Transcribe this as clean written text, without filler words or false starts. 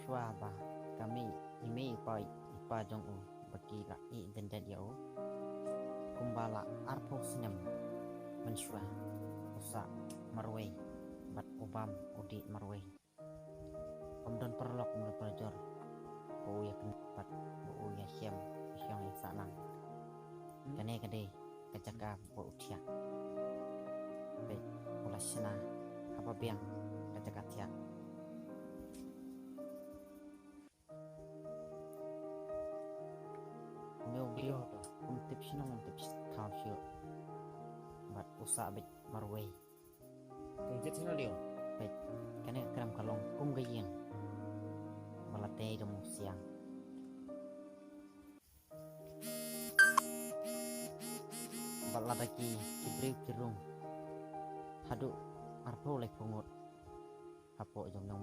shwa ba kami ime ipa jong u bagi la I dan ya u kumbala arpo sinam menshwa usa marwe bat ubam udi marwe omdon perlok menurut pelajor ko ya bat bo ya syam syang salang kane kade kacaka bo utia be ulasna apa biang kacaka tia meu bio tip sinong tip thao sio bat usa bet marwe Kerja sana dia. bet kane kram kalong kum gayeng balate dong siang baladaki kibreu kirung hadu arpo le pungut apo jong nong